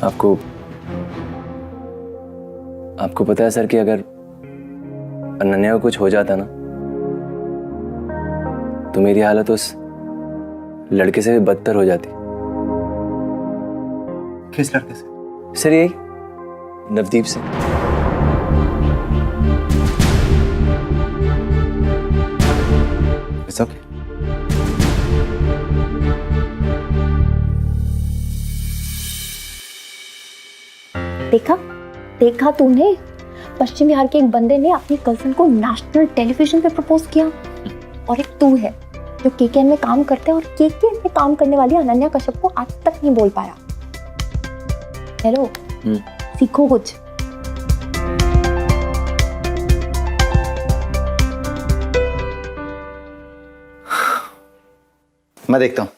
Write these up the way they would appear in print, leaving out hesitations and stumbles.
आपको आपको पता है सर कि अगर अनन्या को कुछ हो जाता ना तो मेरी हालत उस लड़के से भी बदतर हो जाती। किस लड़के से? सर यही नवदीप से। It's okay. देखा देखा तूने, पश्चिम बिहार के एक बंदे ने अपनी गर्लफ्रेंड को नेशनल टेलीविजन पे प्रपोज किया, और एक तू है जो केकेएन में काम करता है और केकेएन में काम करने वाली अनन्या कश्यप को आज तक नहीं बोल पाया। हेलो, सीखो कुछ। मैं देखता हूँ।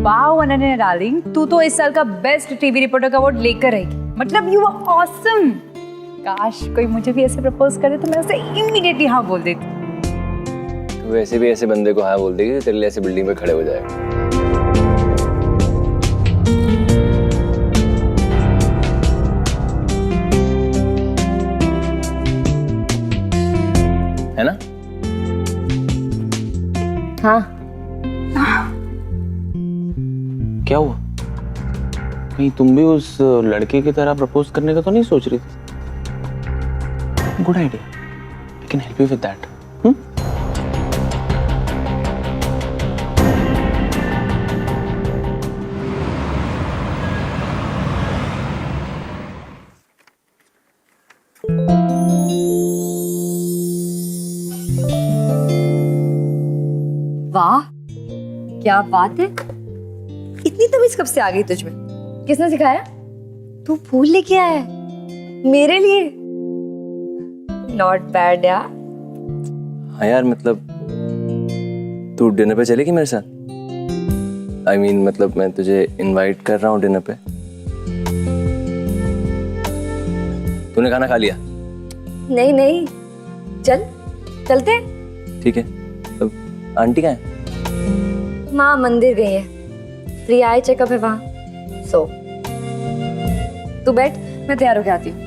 वाओ अनन्या डार्लिंग, तू तो इस साल का बेस्ट टीवी रिपोर्टर का अवार्ड लेकर रहेगी। मतलब यू आर ऑसम। काश कोई मुझे भी ऐसे प्रपोज करे तो मैं उसे इमीडिएटली हाँ बोल देती। तो वैसे भी ऐसे बंदे को हाँ बोल देगी तेरे लिए ऐसे बिल्डिंग पे खड़े हो जाएगा। है ना? हाँ। क्या हुआ? कहीं तुम भी उस लड़के की तरह प्रपोज करने का तो नहीं सोच रही थी? Good idea, I can help you with that. वाह क्या बात है, इतनी तमीज कब से आ गई तुझमें? किसने सिखाया? तू फूल लेके आया है मेरे लिए? नॉट बैड यार। हाँ यार, मतलब तू डिनर पे चलेगी मेरे साथ? I mean, मतलब मैं तुझे इनवाइट कर रहा हूँ डिनर पे। तूने खाना खा लिया? नहीं नहीं, चलते हैं। ठीक है। अब आंटी कहाँ है? माँ मंदिर गई है, फ्री आई चेकअप है वहाँ। सो तू बैठ, मैं तैयार होके आती हूँ।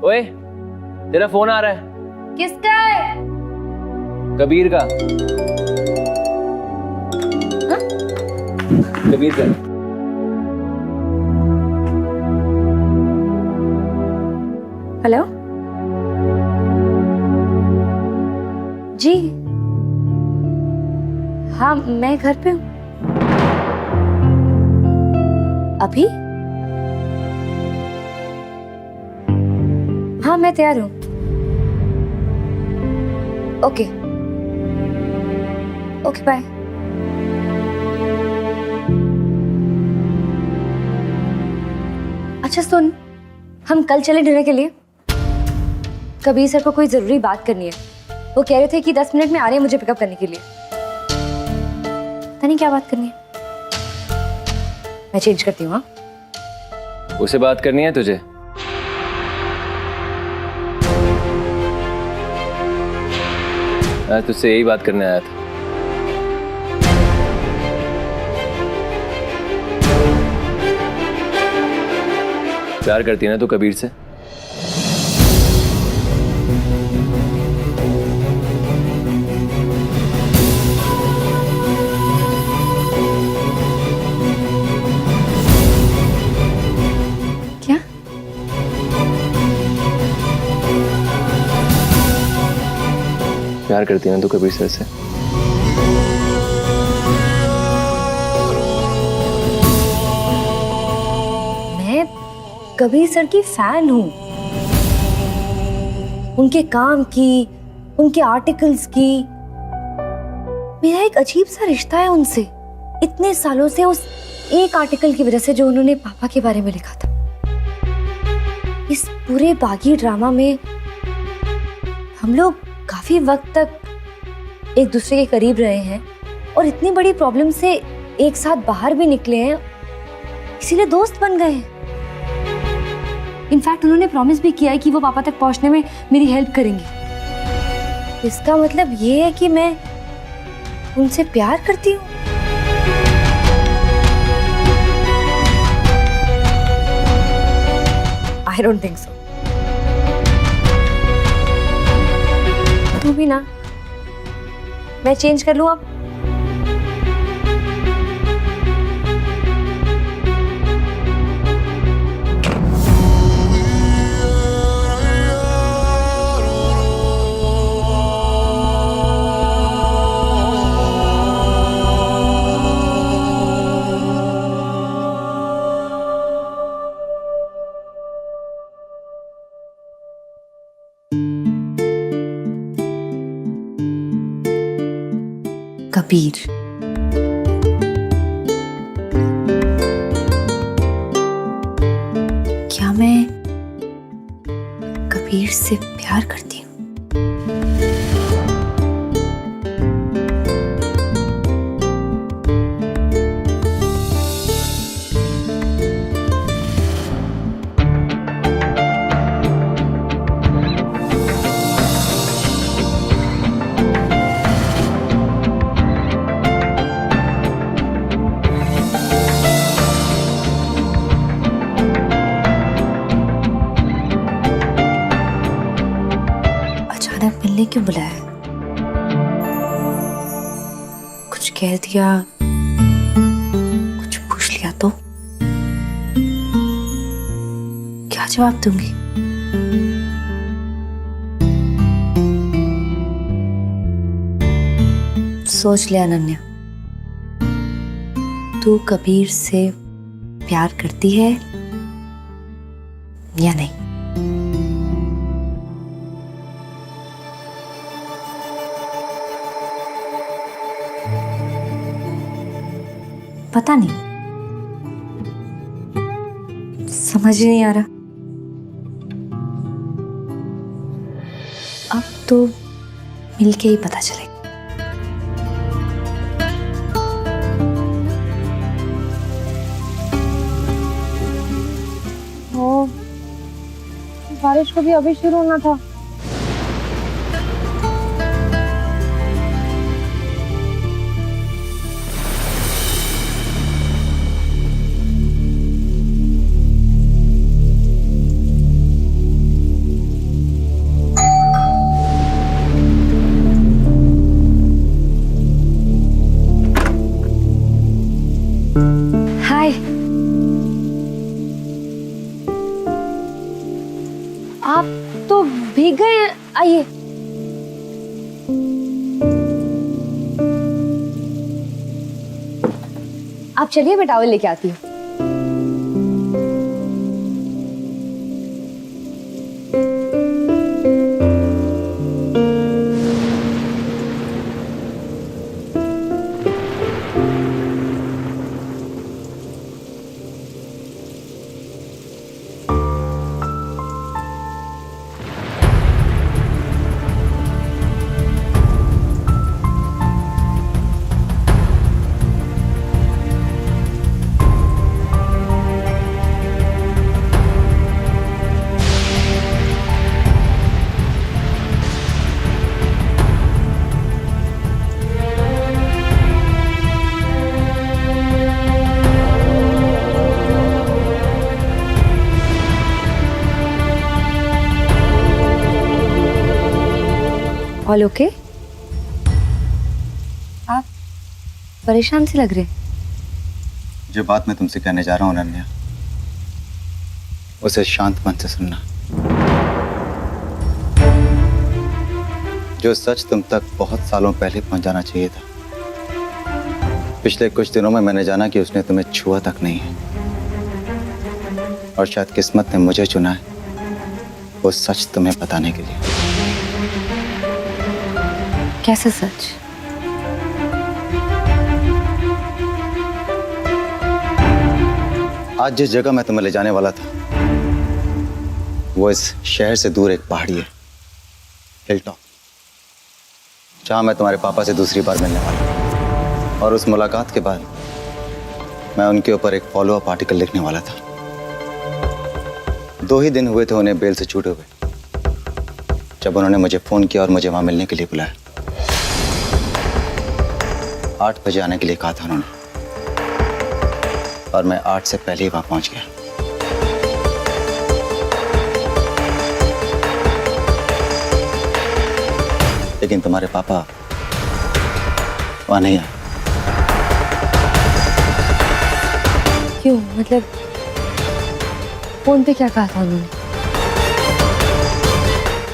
ओए, तेरा फोन आ रहा है। किसका है? कबीर का। हाँ? कबीर का। हेलो जी, हाँ मैं घर पे हूँ अभी। हाँ मैं तैयार हूँ। Okay okay bye. अच्छा सुन, हम कल चले डिनर के लिए। कबीर सर को कोई जरूरी बात करनी है। वो कह रहे थे कि 10 मिनट में आ रहे हैं मुझे पिकअप करने के लिए। पता नहीं क्या बात करनी है, मैं चेंज करती हूँ। हाँ, उसे बात करनी है तुझे? मैं तुझसे यही बात करने आया था। प्यार करती है ना तू कबीर से? क्या? प्यार करती है ना तू कबीर सर से? मैं कबीर सर की फैन हूँ, उनके काम की, उनके आर्टिकल्स की। मेरा एक अजीब सा रिश्ता है उनसे, इतने सालों से, उस एक आर्टिकल की वजह से जो उन्होंने पापा के बारे में लिखा था। इस पूरे बागी ड्रामा में हम लोग काफी वक्त तक एक दूसरे के करीब रहे हैं और इतनी बड़ी प्रॉब्लम से एक साथ बाहर भी निकले हैं। इसीलिए दोस्त बन गए। इनफैक्ट उन्होंने प्रॉमिस भी किया है कि वो पापा तक पहुंचने में मेरी हेल्प करेंगे। इसका मतलब ये है कि मैं उनसे प्यार करती हूँ। I don't think so. तू भी ना। मैं चेंज कर लूँ अब? कबीर, क्या मैं कबीर से प्यार करती हूँ? मिलने क्यों बुलाया? कुछ कह दिया, कुछ पूछ लिया तो क्या जवाब दूंगी? सोच ले अनन्या, तू कबीर से प्यार करती है या नहीं? पता नहीं, समझ ही नहीं आ रहा। अब तो मिलके ही पता चलेगा। ओ, बारिश को भी अभी शुरू होना था। हाय, आप तो भीग गए हैं, आइए। आप चलिए, मैं टॉवल लेके आती हूँ। All okay? आप परेशान से लग रहे। जो बात मैं तुमसे कहने जा रहा हूँ अनन्या, उसे शांत मन से सुनना। जो सच तुम तक बहुत सालों पहले पहुंच जाना चाहिए था, पिछले कुछ दिनों में मैंने जाना कि उसने तुम्हें छुआ तक नहीं है, और शायद किस्मत ने मुझे चुना है वो सच तुम्हें बताने के लिए। कैसे सच? आज जिस जगह मैं तुम्हें ले जाने वाला था वो इस शहर से दूर एक पहाड़ी है, हिलटॉप, जहां मैं तुम्हारे पापा से दूसरी बार मिलने वाला हूं। और उस मुलाकात के बाद मैं उनके ऊपर एक फॉलो अप आर्टिकल लिखने वाला था। 2 ही दिन हुए थे उन्हें बेल से छूटे हुए जब उन्होंने मुझे फोन किया और मुझे वहां मिलने के लिए बुलाया। 8 बजे आने के लिए कहा था उन्होंने और मैं 8 से पहले ही वहां पहुंच गया। लेकिन तुम्हारे पापा वहां नहीं आए। क्यों? मतलब फोन पे क्या कहा था उन्होंने?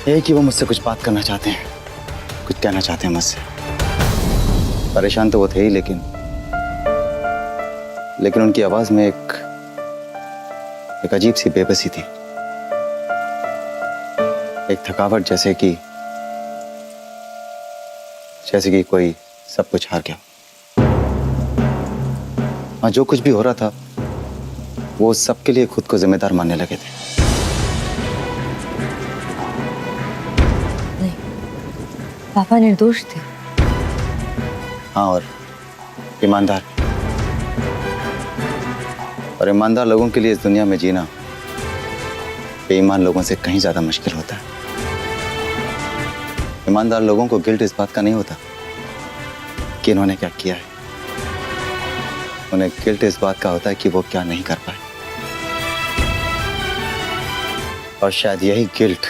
यही कि वो मुझसे कुछ बात करना चाहते हैं, कुछ कहना चाहते हैं मुझसे। परेशान तो वो थे ही, लेकिन उनकी आवाज में एक अजीब सी बेबसी थी, एक थकावट, जैसे कि कोई सब कुछ हार गया। हाँ, जो कुछ भी हो रहा था वो सबके लिए खुद को जिम्मेदार मानने लगे थे। नहीं, पापा निर्दोष थे। हाँ, और ईमानदार। और ईमानदार लोगों के लिए इस दुनिया में जीना बेईमान लोगों से कहीं ज्यादा मुश्किल होता है। ईमानदार लोगों को गिल्ट इस बात का नहीं होता कि इन्होंने क्या किया है, उन्हें गिल्ट इस बात का होता है कि वो क्या नहीं कर पाए। और शायद यही गिल्ट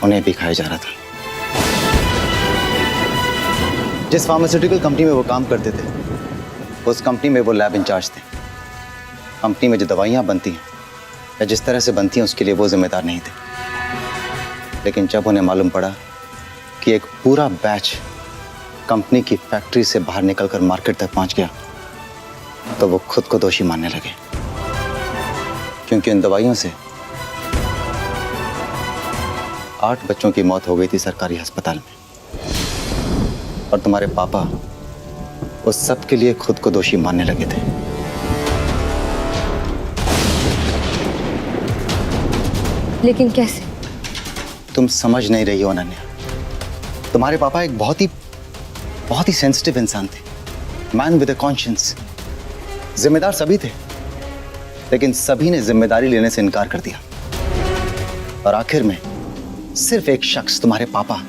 उन्हें भी खाया जा रहा था। जिस फार्मास्यूटिकल कंपनी में वो काम करते थे, उस कंपनी में वो लैब इंचार्ज थे। कंपनी में जो दवाइयां बनती हैं या जिस तरह से बनती हैं उसके लिए वो जिम्मेदार नहीं थे। लेकिन जब उन्हें मालूम पड़ा कि एक पूरा बैच कंपनी की फैक्ट्री से बाहर निकलकर मार्केट तक पहुंच गया, तो वो खुद को दोषी मानने लगे, क्योंकि उन दवाइयों से 8 बच्चों की मौत हो गई थी सरकारी अस्पताल में। और तुम्हारे पापा उस सब के लिए खुद को दोषी मानने लगे थे। लेकिन कैसे? तुम समझ नहीं रही हो अनन्या। तुम्हारे पापा एक बहुत ही सेंसिटिव इंसान थे, मैन विद अ कॉन्शियंस। जिम्मेदार सभी थे, लेकिन सभी ने जिम्मेदारी लेने से इनकार कर दिया। और आखिर में सिर्फ एक शख्स, तुम्हारे पापा,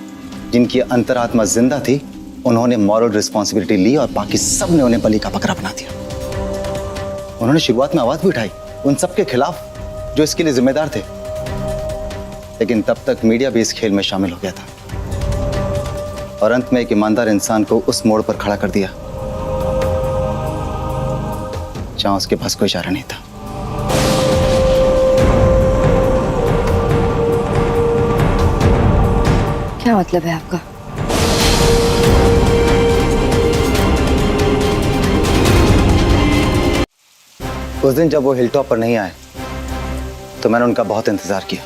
जिनकी अंतरात्मा जिंदा थी, उन्होंने मॉरल रिस्पॉन्सिबिलिटी ली और बाकी सब ने उन्हें बलि का बकरा बना दिया। उन्होंने शुरुआत में आवाज भी उठाई उन सबके खिलाफ जो इसके लिए जिम्मेदार थे, लेकिन तब तक मीडिया भी इस खेल में शामिल हो गया था और अंत में एक ईमानदार इंसान को उस मोड़ पर खड़ा कर दिया जहां उसके पास कोई चारा नहीं था। क्या मतलब है आपका? उस दिन जब वो हिलटॉप पर नहीं आए तो मैंने उनका बहुत इंतजार किया,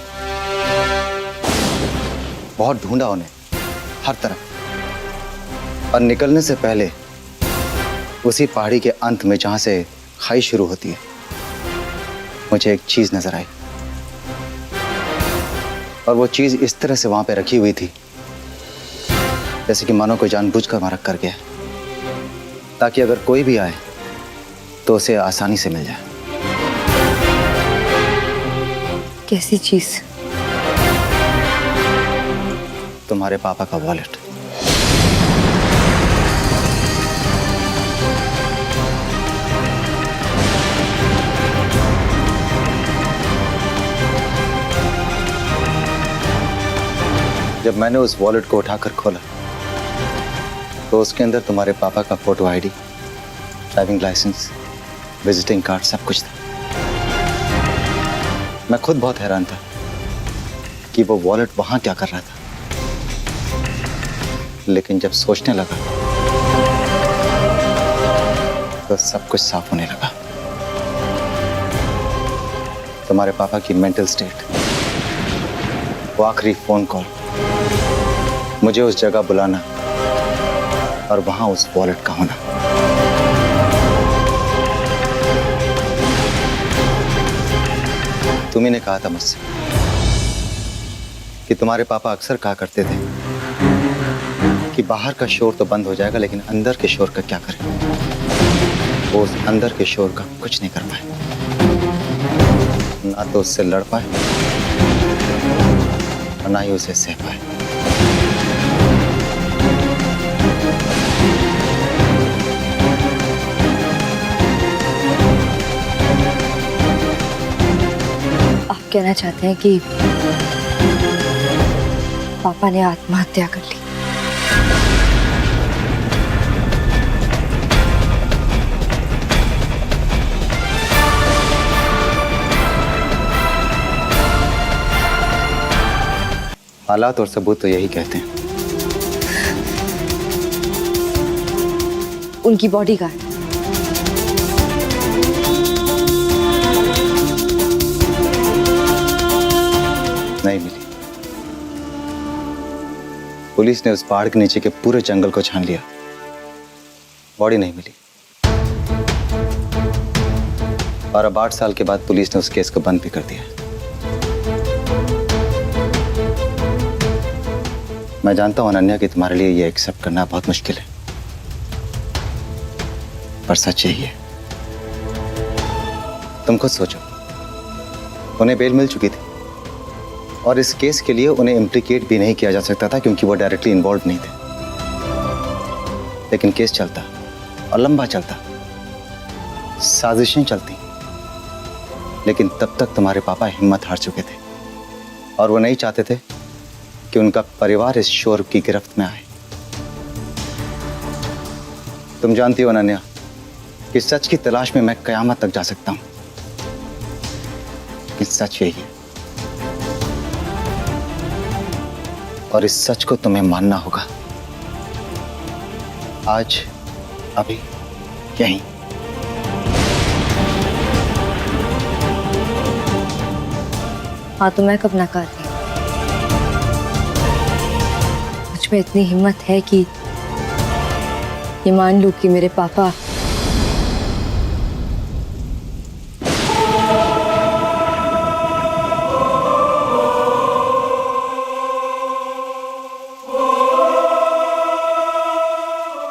बहुत ढूंढा उन्हें हर तरफ। और निकलने से पहले उसी पहाड़ी के अंत में जहां से खाई शुरू होती है, मुझे एक चीज नजर आई। और वो चीज इस तरह से वहां पे रखी हुई थी जैसे कि मानो कोई जानबूझकर वहां रख कर गया, ताकि अगर कोई भी आए तो उसे आसानी से मिल जाए। कैसी चीज? तुम्हारे पापा का वॉलेट। जब मैंने उस वॉलेट को उठाकर खोला तो उसके अंदर तुम्हारे पापा का photo ID, driving licence, visiting card, सब कुछ था। मैं खुद बहुत हैरान था कि वो वॉलेट वहां क्या कर रहा था, लेकिन जब सोचने लगा तो सब कुछ साफ होने लगा। तुम्हारे पापा की मेंटल स्टेट, वो आखिरी फोन कॉल, मुझे उस जगह बुलाना और वहां उस वॉलेट का होना। तुम्ही ने कहा था मुझसे कि तुम्हारे पापा अक्सर कहा करते थे कि बाहर का शोर तो बंद हो जाएगा, लेकिन अंदर के शोर का क्या करें। वो उस अंदर के शोर का कुछ नहीं कर पाए, ना तो उससे लड़ पाए और ना ही उसे सह पाए। आप कहना चाहते हैं कि पापा ने आत्महत्या कर ली? हालात और सबूत तो यही कहते हैं। उनकी बॉडी का है? नहीं मिली। पुलिस ने उस पहाड़ के नीचे के पूरे जंगल को छान लिया, बॉडी नहीं मिली। और अब 8 साल के बाद पुलिस ने उस केस को बंद भी कर दिया। मैं जानता हूं अनन्या कि तुम्हारे लिए ये एक्सेप्ट करना बहुत मुश्किल है, पर सच यही है। तुम खुद सोचो, उन्हें बेल मिल चुकी थी और इस केस के लिए उन्हें इम्प्लीकेट भी नहीं किया जा सकता था क्योंकि वो डायरेक्टली इन्वॉल्व नहीं थे। लेकिन केस चलता और लंबा चलता, साजिशें चलती, लेकिन तब तक तुम्हारे पापा हिम्मत हार चुके थे और वो नहीं चाहते थे कि उनका परिवार इस शोर की गिरफ्त में आए। तुम जानती हो अनन्या कि सच की तलाश में मैं कयामत तक जा सकता हूं, कि सच यही है और इस सच को तुम्हें मानना होगा, आज, अभी, यहीं। हाँ, तो मैं कब नकार दी? मुझ में इतनी हिम्मत है कि ये मान लूं कि मेरे पापा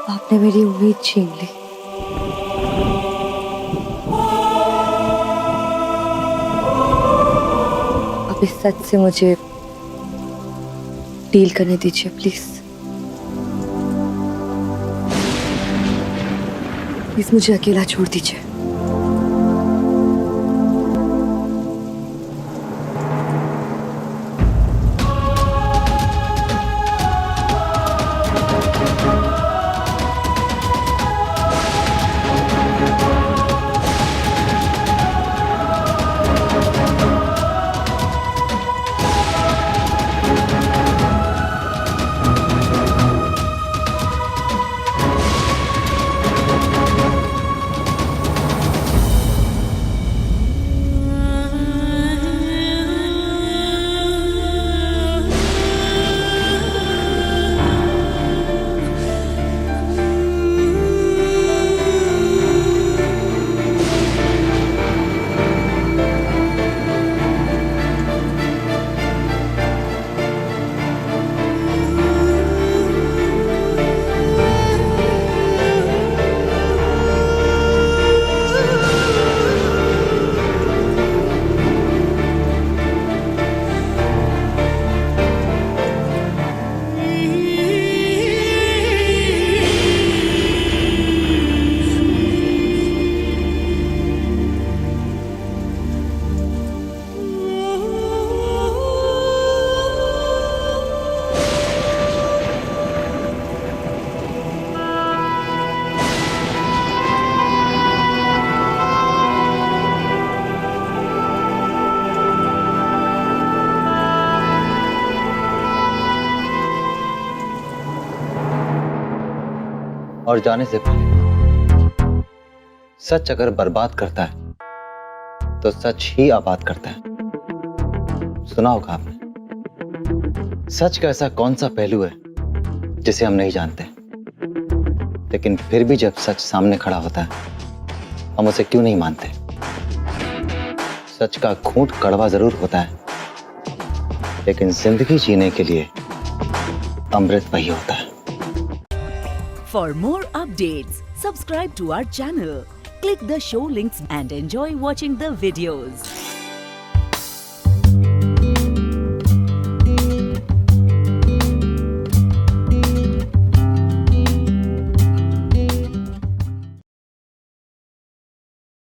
आपने मेरी उम्मीद छीन ली। अब इस सच से मुझे डील करने दीजिए प्लीज। प्लीज मुझे अकेला छोड़ दीजिए। और जाने से पहले, सच अगर बर्बाद करता है तो सच ही आबाद करता है। सुना होगा आपने, सच का ऐसा कौन सा पहलू है जिसे हम नहीं जानते, लेकिन फिर भी जब सच सामने खड़ा होता है हम उसे क्यों नहीं मानते। सच का घूंट कड़वा जरूर होता है, लेकिन जिंदगी जीने के लिए अमृत वही होता है। For more updates, subscribe to our channel, Click the show links and enjoy watching the videos.